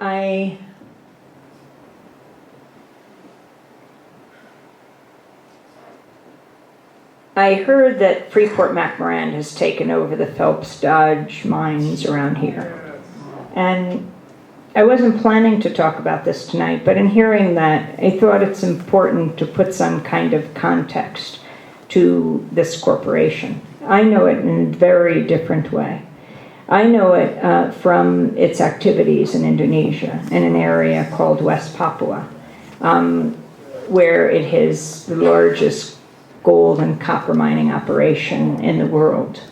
I heard that Freeport MacMoRan has taken over the Phelps Dodge mines around here. And I wasn't planning to talk about this tonight, but in hearing that, I thought it's important to put some kind of context to this corporation. I know it in a very different way. I know it from its activities in Indonesia, in an area called West Papua, where it is the largest gold and copper mining operation in the world,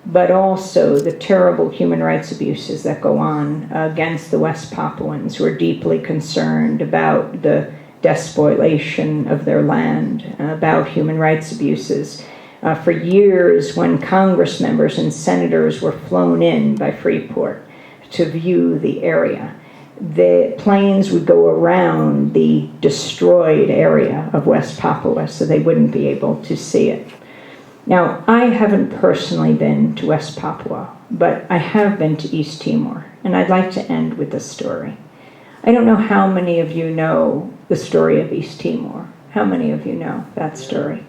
but also the terrible human rights abuses that go on against the West Papuans, who are deeply concerned about the despoliation of their land, about human rights abuses. For years, when Congress members and senators were flown in by Freeport to view the area, the planes would go around the destroyed area of West Papua so they wouldn't be able to see it. Now, I haven't personally been to West Papua, but I have been to East Timor, and I'd like to end with this story. I don't know how many of you know the story of East Timor. How many of you know that story?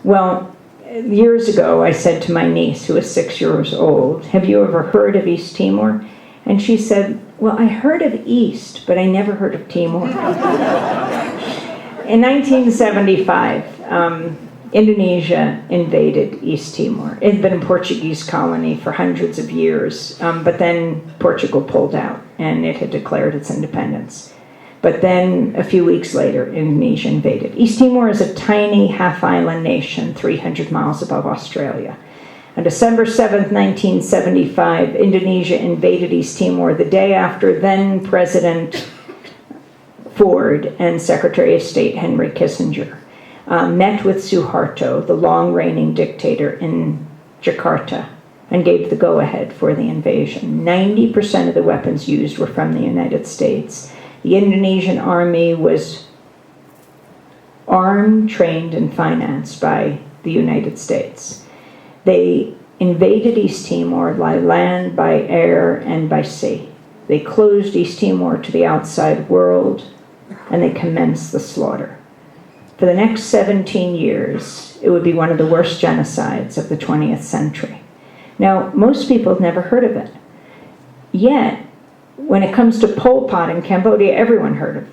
Well, years ago, I said to my niece, who was 6 years old, "Have you ever heard of East Timor?" And she said, "Well, I heard of East, but I never heard of Timor." In 1975, Indonesia invaded East Timor. It had been a Portuguese colony for hundreds of years, but then Portugal pulled out, and it had declared its independence. But then, a few weeks later, Indonesia invaded. East Timor is a tiny half-island nation, 300 miles above Australia. On December 7th, 1975, Indonesia invaded East Timor the day after then President Ford and Secretary of State Henry Kissinger met with Suharto, the long-reigning dictator in Jakarta, and gave the go-ahead for the invasion. 90% of the weapons used were from the United States. The Indonesian army was armed, trained, and financed by the United States. They invaded East Timor by land, by air, and by sea. They closed East Timor to the outside world, and they commenced the slaughter. For the next 17 years, it would be one of the worst genocides of the 20th century. Now, most people have never heard of it. Yet, when it comes to Pol Pot in Cambodia, everyone heard of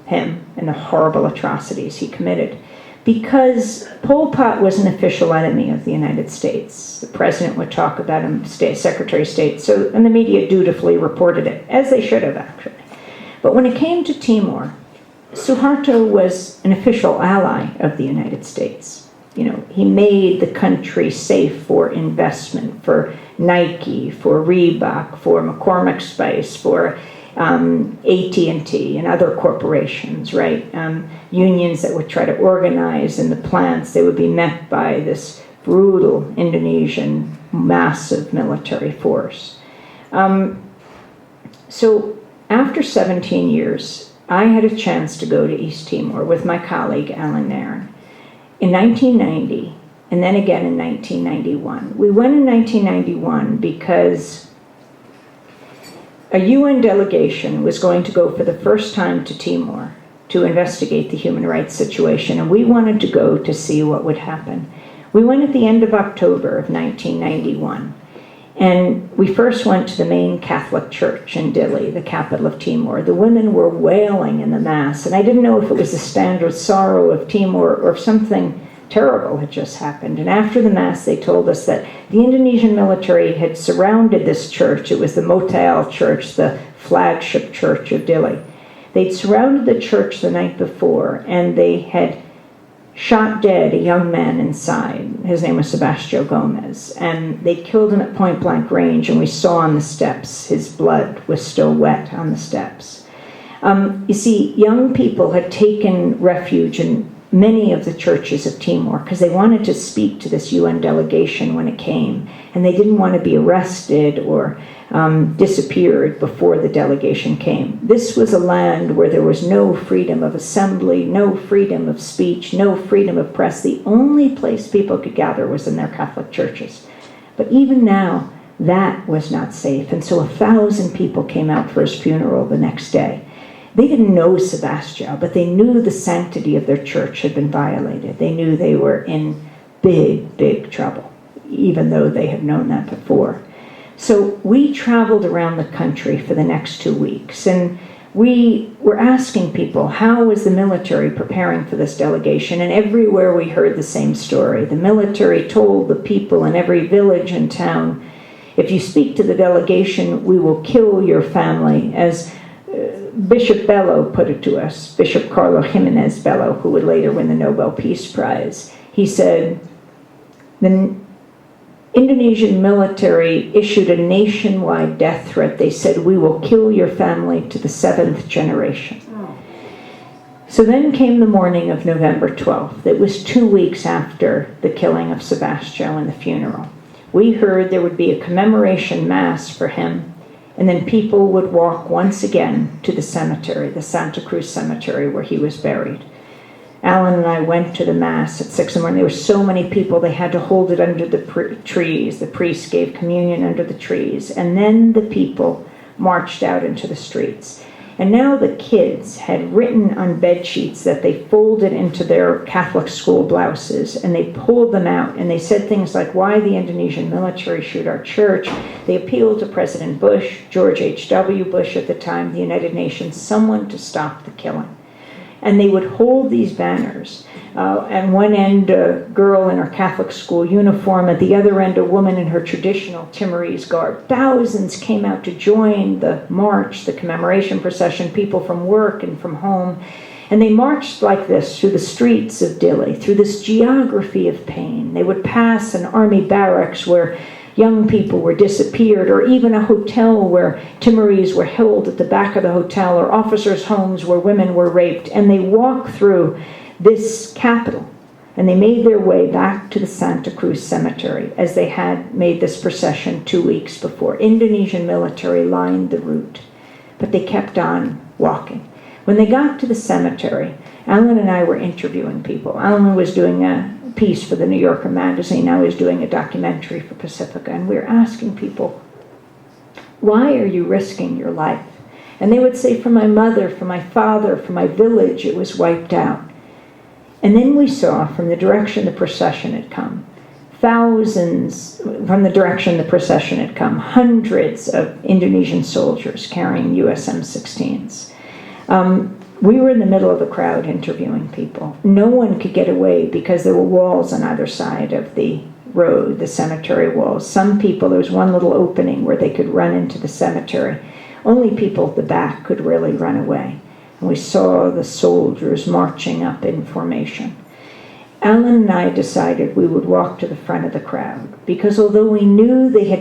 him and the horrible atrocities he committed. Because Pol Pot was an official enemy of the United States. The president would talk about him, Secretary of State, and the media dutifully reported it, as they should have, actually. But when it came to Timor, Suharto was an official ally of the United States. He made the country safe for investment, for Nike, for Reebok, for McCormick Spice, for AT&T and other corporations, right? Unions that would try to organize in the plants, they would be met by this brutal Indonesian massive military force. So after 17 years, I had a chance to go to East Timor with my colleague Alan Nairn in 1990, and then again in 1991. We went in 1991 because a UN delegation was going to go for the first time to Timor to investigate the human rights situation, and we wanted to go to see what would happen. We went at the end of October of 1991, and we first went to the main Catholic church in Dili, the capital of Timor. The women were wailing in the Mass, and I didn't know if it was the standard sorrow of Timor or if something terrible had just happened. And after the Mass, they told us that the Indonesian military had surrounded this church. It was the Motel Church, the flagship church of Dili. They'd surrounded the church the night before, and they had shot dead a young man inside. His name was Sebastião Gomez, and they killed him at point-blank range, and we saw on the steps his blood was still wet on the steps. You see, young people had taken refuge in many of the churches of Timor because they wanted to speak to this UN delegation when it came, and they didn't want to be arrested or disappeared before the delegation came. This was a land where there was no freedom of assembly, no freedom of speech, no freedom of press. The only place people could gather was in their Catholic churches. But even now, That was not safe. And so 1,000 people came out for his funeral the next day. They didn't know Sebastião, but they knew the sanctity of their church had been violated. They knew they were in big, big trouble, even though they had known that before. So we traveled around the country for the next 2 weeks, and we were asking people, how was the military preparing for this delegation? And everywhere we heard the same story. The military told the people in every village and town, if you speak to the delegation, we will kill your family. As Bishop Bello put it to us, Bishop Carlos Jimenez Bello, who would later win the Nobel Peace Prize. He said, the Indonesian military issued a nationwide death threat. They said, we will kill your family to the 7th generation. So then came the morning of November 12th. It was 2 weeks after the killing of Sebastião and the funeral. We heard there would be a commemoration mass for him, and then people would walk once again to the cemetery, the Santa Cruz cemetery where he was buried. Alan and I went to the mass at 6 in the morning. There were so many people, they had to hold it under the trees. The priest gave communion under the trees. And then the people marched out into the streets. And now the kids had written on bed sheets that they folded into their Catholic school blouses, and they pulled them out, and they said things like, why the Indonesian military shoot our church? They appealed to President Bush, George H.W. Bush at the time, the United Nations, someone to stop the killing. And they would hold these banners. At one end, a girl in her Catholic school uniform. At the other end, a woman in her traditional Timorese garb. Thousands came out to join the march, the commemoration procession, people from work and from home. And they marched like this through the streets of Dili, through this geography of pain. They would pass an army barracks where young people were disappeared, or even a hotel where Timorese were held at the back of the hotel, or officers' homes where women were raped. And they walked through this capital, and they made their way back to the Santa Cruz cemetery as they had made this procession 2 weeks before. Indonesian military lined the route, but they kept on walking. When they got to the cemetery, Alan and I were interviewing people. Alan was doing a piece for the New Yorker magazine. I was doing a documentary for Pacifica, and we were asking people, why are you risking your life? And they would say, for my mother, for my father, for my village, it was wiped out. And then we saw from the direction the procession had come, thousands from the direction the procession had come, hundreds of Indonesian soldiers carrying USM-16s. We were in the middle of the crowd interviewing people. No one could get away because there were walls on either side of the road, the cemetery walls. Some people, there was one little opening where they could run into the cemetery. Only people at the back could really run away. And we saw the soldiers marching up in formation. Alan and I decided we would walk to the front of the crowd, because although we knew we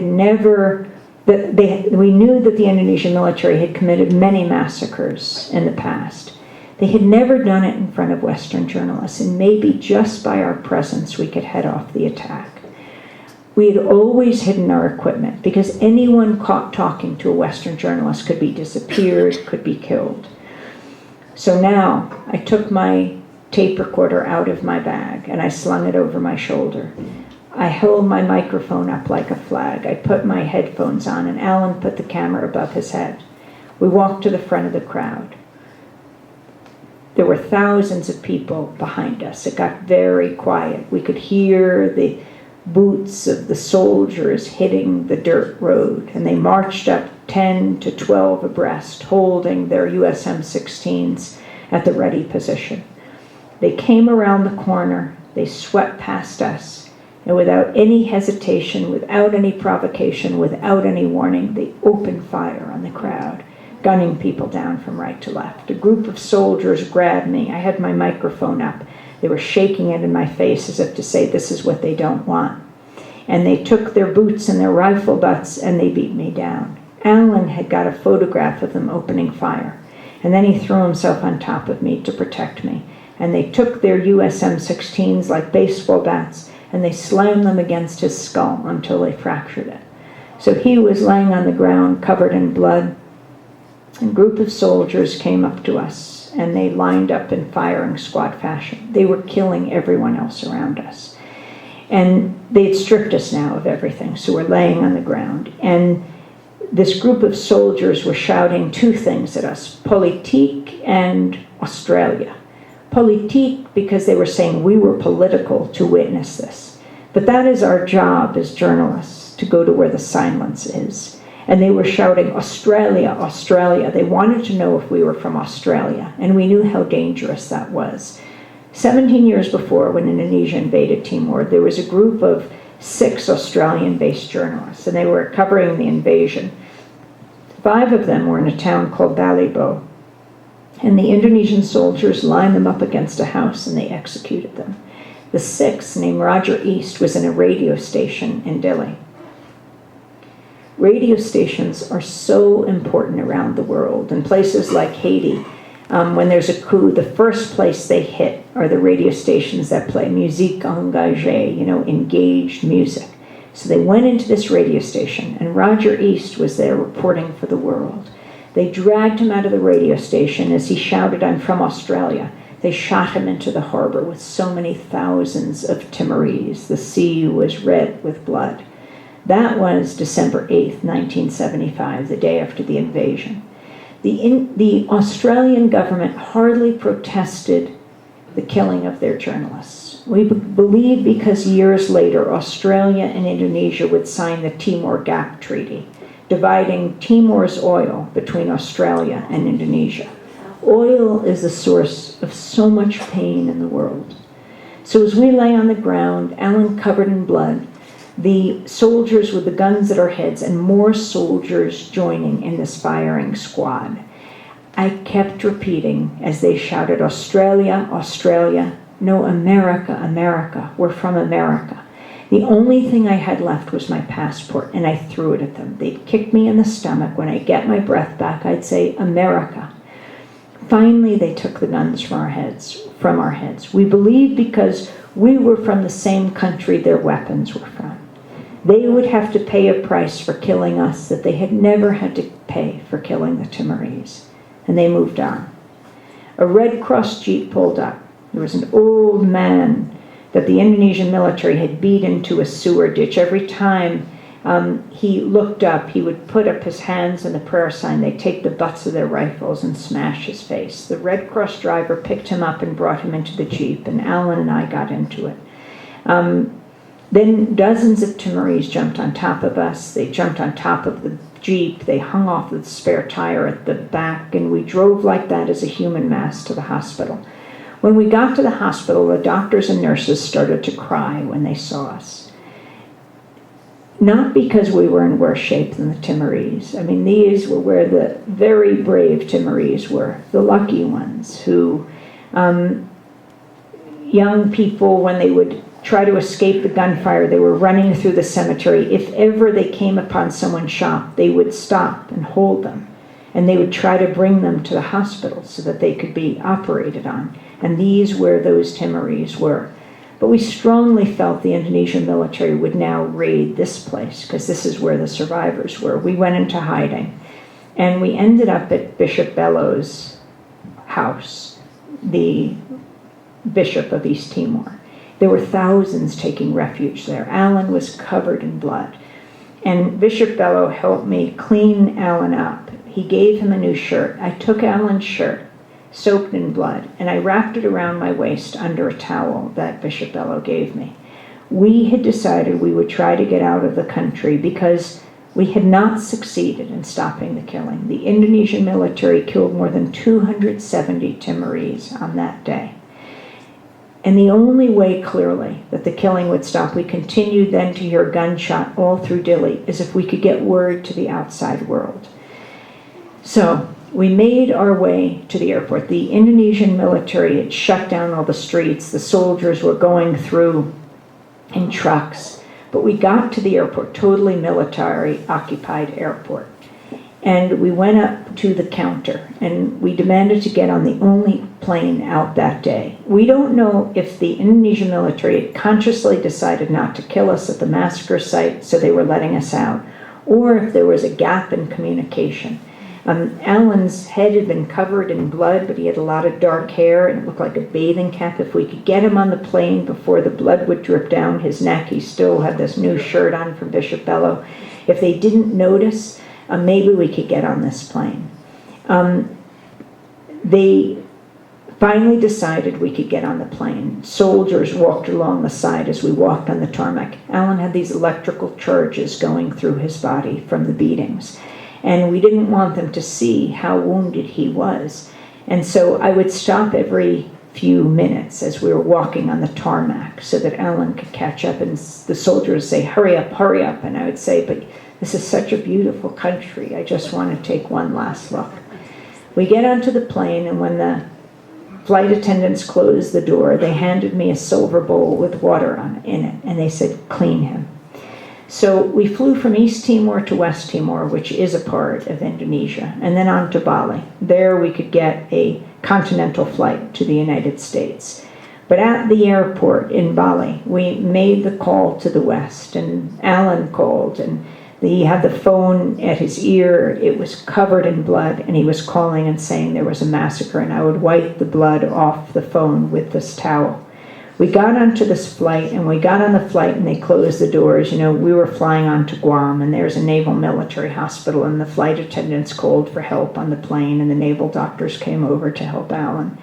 knew that the Indonesian military had committed many massacres in the past, they had never done it in front of Western journalists, and maybe just by our presence we could head off the attack. We had always hidden our equipment, because anyone caught talking to a Western journalist could be disappeared, could be killed. So now I took my tape recorder out of my bag and I slung it over my shoulder. I held my microphone up like a flag. I put my headphones on, and Alan put the camera above his head. We walked to the front of the crowd. There were thousands of people behind us. It got very quiet. We could hear the boots of the soldiers hitting the dirt road, and they marched up 10 to 12 abreast, holding their USM-16s at the ready position. They came around the corner, they swept past us, and without any hesitation, without any provocation, without any warning, they opened fire on the crowd, gunning people down from right to left. A group of soldiers grabbed me. I had my microphone up. They were shaking it in my face as if to say, this is what they don't want. And they took their boots and their rifle butts and they beat me down. Alan had got a photograph of them opening fire. And then he threw himself on top of me to protect me. And they took their USM-16s like baseball bats and they slammed them against his skull until they fractured it. So he was laying on the ground covered in blood. A group of soldiers came up to us and they lined up in firing squad fashion. They were killing everyone else around us. And they'd stripped us now of everything, so we're laying on the ground. And this group of soldiers were shouting two things at us, politique and Australia. Politique because they were saying we were political to witness this. But that is our job as journalists, to go to where the silence is. And they were shouting, Australia, Australia. They wanted to know if we were from Australia, and we knew how dangerous that was. 17 years before, when Indonesia invaded Timor, there was a group of 6 Australian-based journalists, and they were covering the invasion. 5 of them were in a town called Balibo, and the Indonesian soldiers lined them up against a house, and they executed them. The 6th, named Roger East, was in a radio station in Dili. Radio stations are so important around the world. In places like Haiti, when there's a coup, the first place they hit are the radio stations that play musique engagée, engaged music. So they went into this radio station, and Roger East was there reporting for the world. They dragged him out of the radio station as he shouted, "I'm from Australia." They shot him into the harbor with so many thousands of Timorese. The sea was red with blood. That was December 8th, 1975, the day after the invasion. The Australian government hardly protested the killing of their journalists. We believe because years later, Australia and Indonesia would sign the Timor Gap Treaty, dividing Timor's oil between Australia and Indonesia. Oil is the source of so much pain in the world. So as we lay on the ground, Alan covered in blood, the soldiers with the guns at our heads, and more soldiers joining in this firing squad. I kept repeating as they shouted, "Australia, Australia, no, America, America, we're from America." The only thing I had left was my passport, and I threw it at them. They'd kick me in the stomach. When I get my breath back, I'd say, "America." Finally, they took the guns from our heads. We believe because we were from the same country their weapons were from. They would have to pay a price for killing us that they had never had to pay for killing the Timorese. And they moved on. A Red Cross jeep pulled up. There was an old man that the Indonesian military had beat into a sewer ditch. Every time he looked up, he would put up his hands in the prayer sign. They'd take the butts of their rifles and smash his face. The Red Cross driver picked him up and brought him into the jeep, and Alan and I got into it. Then dozens of Timorese jumped on top of us. They jumped on top of the jeep. They hung off the spare tire at the back, and we drove like that as a human mass to the hospital. When we got to the hospital, the doctors and nurses started to cry when they saw us. Not because we were in worse shape than the Timorese. I mean, these were where the very brave Timorese were, the lucky ones who, young people, when they would try to escape the gunfire, they were running through the cemetery. If ever they came upon someone shot, they would stop and hold them, and they would try to bring them to the hospital so that they could be operated on. And these were those Timorese were. But we strongly felt the Indonesian military would now raid this place, because this is where the survivors were. We went into hiding, and we ended up at Bishop Bellows' house, the Bishop of East Timor. There were thousands taking refuge there. Alan was covered in blood. And Bishop Bello helped me clean Alan up. He gave him a new shirt. I took Alan's shirt, soaked in blood, and I wrapped it around my waist under a towel that Bishop Bello gave me. We had decided we would try to get out of the country because we had not succeeded in stopping the killing. The Indonesian military killed more than 270 Timorese on that day. And the only way, clearly, that the killing would stop, we continued then to hear gunshot all through Dili, is if we could get word to the outside world. So we made our way to the airport. The Indonesian military had shut down all the streets. The soldiers were going through in trucks. But we got to the airport, totally military-occupied airport. And we went up to the counter, and we demanded to get on the only plane out that day. We don't know if the Indonesian military had consciously decided not to kill us at the massacre site, so they were letting us out, or if there was a gap in communication. Alan's head had been covered in blood, but he had a lot of dark hair, and it looked like a bathing cap. If we could get him on the plane before the blood would drip down his neck, he still had this new shirt on from Bishop Bello. If they didn't notice, maybe we could get on this plane. They finally decided we could get on the plane. Soldiers walked along the side as we walked on the tarmac. Alan had these electrical charges going through his body from the beatings, and we didn't want them to see how wounded he was. And so I would stop every few minutes as we were walking on the tarmac so that Alan could catch up, and the soldiers would say, hurry up, and I would say, but this is such a beautiful country, I just want to take one last look. We get onto the plane, and when the flight attendants closed the door, they handed me a silver bowl with water in it, and they said, clean him. So we flew from East Timor to West Timor, which is a part of Indonesia, and then on to Bali. There we could get a continental flight to the United States. But at the airport in Bali, we made the call to the West, and Alan called, and he had the phone at his ear. It was covered in blood, and he was calling and saying there was a massacre, and I would wipe the blood off the phone with this towel. We got onto this flight, and we got on the flight, and they closed the doors. You know, we were flying on to Guam, and there's a naval military hospital, and the flight attendants called for help on the plane, and the naval doctors came over to help Alan.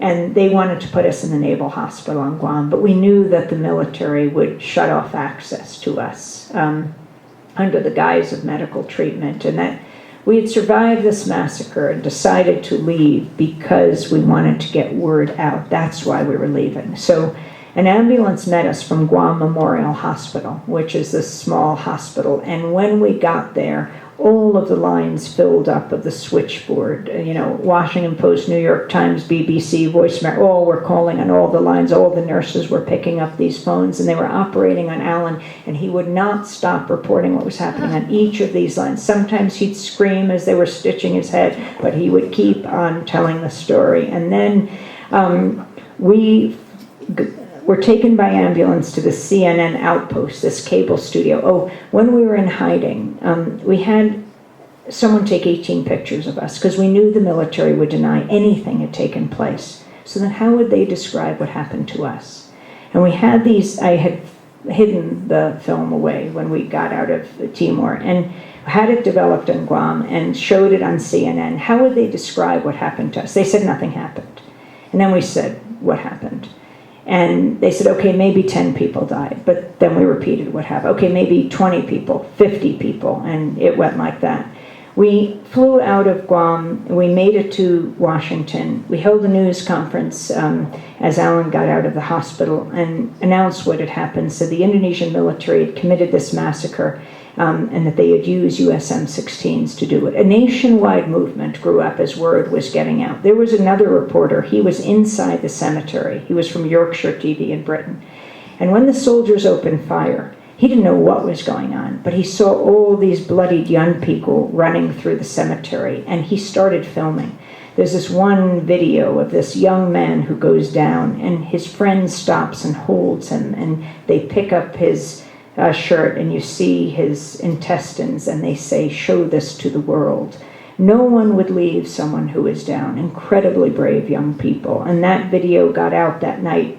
And they wanted to put us in the naval hospital on Guam, but we knew that the military would shut off access to us under the guise of medical treatment, and that we had survived this massacre and decided to leave because we wanted to get word out. That's why we were leaving. So an ambulance met us from Guam Memorial Hospital, which is this small hospital, and when we got there, all of the lines filled up of the switchboard. You know, Washington Post, New York Times, BBC, Voice America, all were calling on all the lines. All the nurses were picking up these phones, and they were operating on Alan, and he would not stop reporting what was happening on each of these lines. Sometimes he'd scream as they were stitching his head, but he would keep on telling the story. And then we were taken by ambulance to the CNN outpost, this cable studio. Oh, when we were in hiding, we had someone take 18 pictures of us because we knew the military would deny anything had taken place. So then how would they describe what happened to us? And we had these, I had hidden the film away when we got out of Timor and had it developed in Guam and showed it on CNN. How would they describe what happened to us? They said nothing happened. And then we said, what happened? And they said, okay, maybe 10 people died. But then we repeated what happened. Okay, maybe 20 people, 50 people, and it went like that. We flew out of Guam. We made it to Washington. We held a news conference as Alan got out of the hospital and announced what had happened. So the Indonesian military had committed this massacre and that they had used US M16s to do it. A nationwide movement grew up as word was getting out. There was another reporter. He was inside the cemetery. He was from Yorkshire TV in Britain. And when the soldiers opened fire, he didn't know what was going on, but he saw all these bloodied young people running through the cemetery, and he started filming. There's this one video of this young man who goes down, and his friend stops and holds him, and they pick up his shirt, and you see his intestines, and they say, show this to the world. No one would leave someone who is down. Incredibly brave young people. And that video got out that night.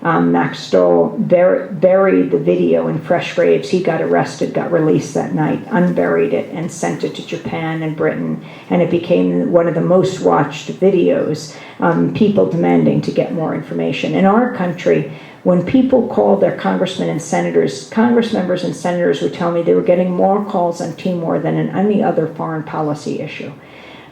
Max Stoll buried the video in fresh graves. He got arrested, got released that night, unburied it, and sent it to Japan and Britain. And it became one of the most watched videos, people demanding to get more information. In our country, when people called their congressmen and senators, Congress members and senators would tell me they were getting more calls on Timor than in any other foreign policy issue.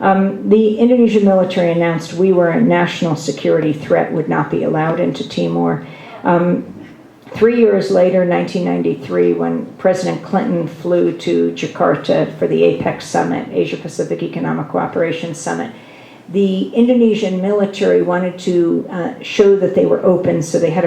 The Indonesian military announced we were a national security threat, would not be allowed into Timor. 3 years later, 1993, when President Clinton flew to Jakarta for the APEC summit, Asia-Pacific Economic Cooperation Summit, the Indonesian military wanted to show that they were open, so they had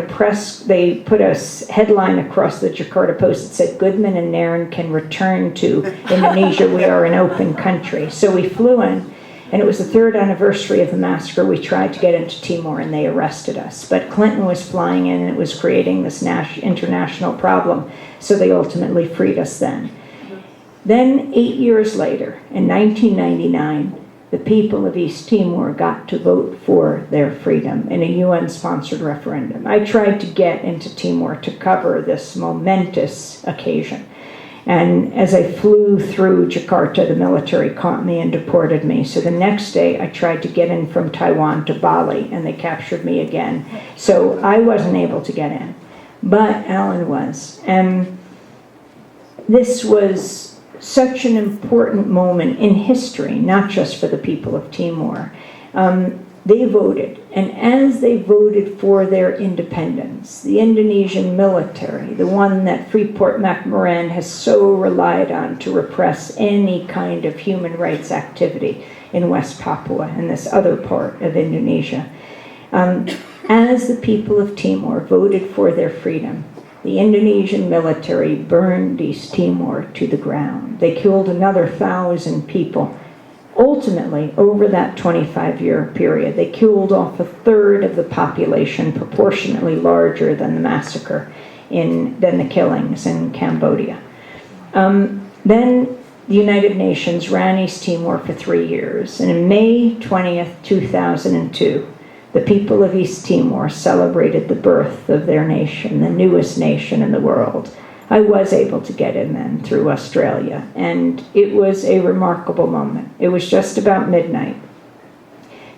they put a headline across the Jakarta Post that said, Goodman and Nairn can return to Indonesia, we are an open country. So we flew in, and it was the 3rd anniversary of the massacre. We tried to get into Timor, and they arrested us. But Clinton was flying in, and it was creating this international problem, so they ultimately freed us then. Then 8 years later, in 1999, the people of East Timor got to vote for their freedom in a UN-sponsored referendum. I tried to get into Timor to cover this momentous occasion. And as I flew through Jakarta, the military caught me and deported me. So the next day, I tried to get in from Taiwan to Bali, and they captured me again. So I wasn't able to get in, but Alan was. And this was such an important moment in history, not just for the people of Timor. They voted, and as they voted for their independence, the Indonesian military, the one that Freeport MacMoRan has so relied on to repress any kind of human rights activity in West Papua and this other part of Indonesia, as the people of Timor voted for their freedom, the Indonesian military burned East Timor to the ground. They killed another 1,000 people. Ultimately, over that 25-year period, they killed off a third of the population, proportionately larger than the massacre, than the killings in Cambodia. Then the United Nations ran East Timor for 3 years, and on May 20th, 2002, the people of East Timor celebrated the birth of their nation, the newest nation in the world. I was able to get in then through Australia, and it was a remarkable moment. It was just about midnight.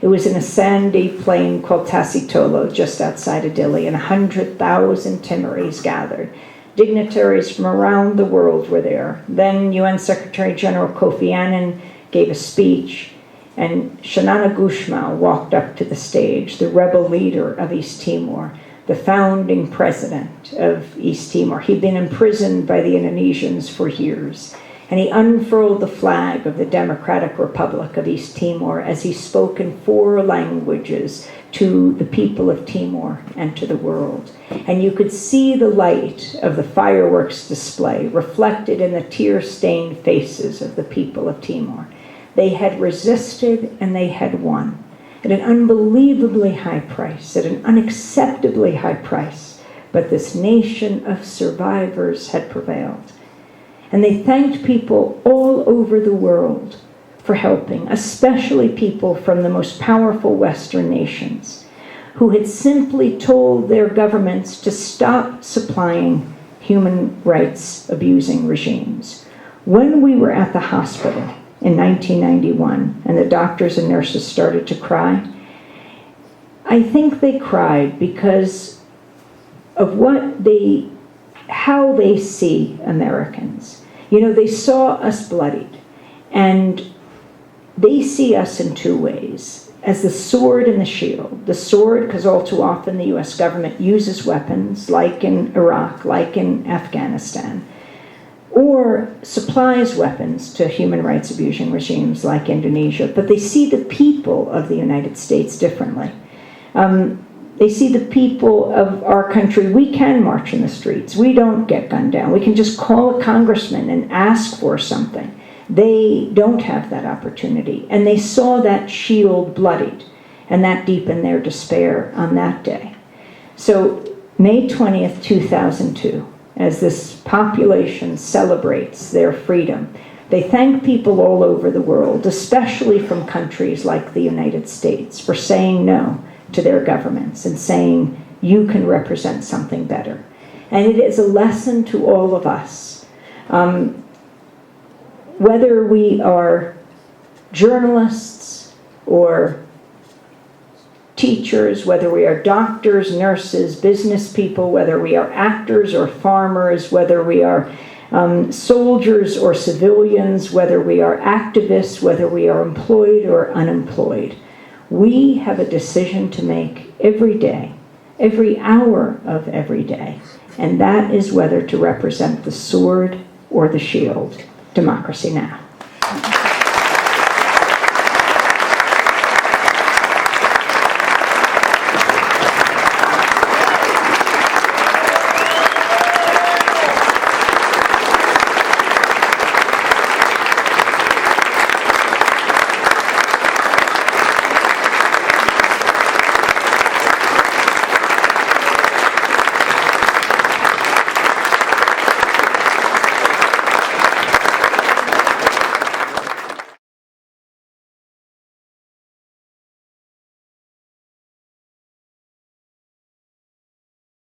It was in a sandy plain called Tasitolo, just outside of Dili, and 100,000 Timorese gathered. Dignitaries from around the world were there. Then UN Secretary General Kofi Annan gave a speech, and Shanana Gusmao walked up to the stage, the rebel leader of East Timor, the founding president of East Timor. He'd been imprisoned by the Indonesians for years, and he unfurled the flag of the Democratic Republic of East Timor as he spoke in 4 languages to the people of Timor and to the world. And you could see the light of the fireworks display reflected in the tear-stained faces of the people of Timor. They had resisted and they had won at an unbelievably high price, at an unacceptably high price. But this nation of survivors had prevailed. And they thanked people all over the world for helping, especially people from the most powerful Western nations who had simply told their governments to stop supplying human rights abusing regimes. When we were at the hospital in 1991, and the doctors and nurses started to cry, I think they cried because of how they see Americans. You know, they saw us bloodied, and they see us in 2 ways, as the sword and the shield. The sword, because all too often the US government uses weapons, like in Iraq, like in Afghanistan, or supplies weapons to human rights abusing regimes like Indonesia, but they see the people of the United States differently. They see the people of our country. We can march in the streets. We don't get gunned down. We can just call a congressman and ask for something. They don't have that opportunity. And they saw that shield bloodied, and that deepened their despair on that day. So May 20th, 2002, as this population celebrates their freedom, they thank people all over the world, especially from countries like the United States, for saying no to their governments and saying, you can represent something better. And it is a lesson to all of us. Whether we are journalists or teachers, whether we are doctors, nurses, business people, whether we are actors or farmers, whether we are soldiers or civilians, whether we are activists, whether we are employed or unemployed, we have a decision to make every day, every hour of every day, and that is whether to represent the sword or the shield. Democracy Now!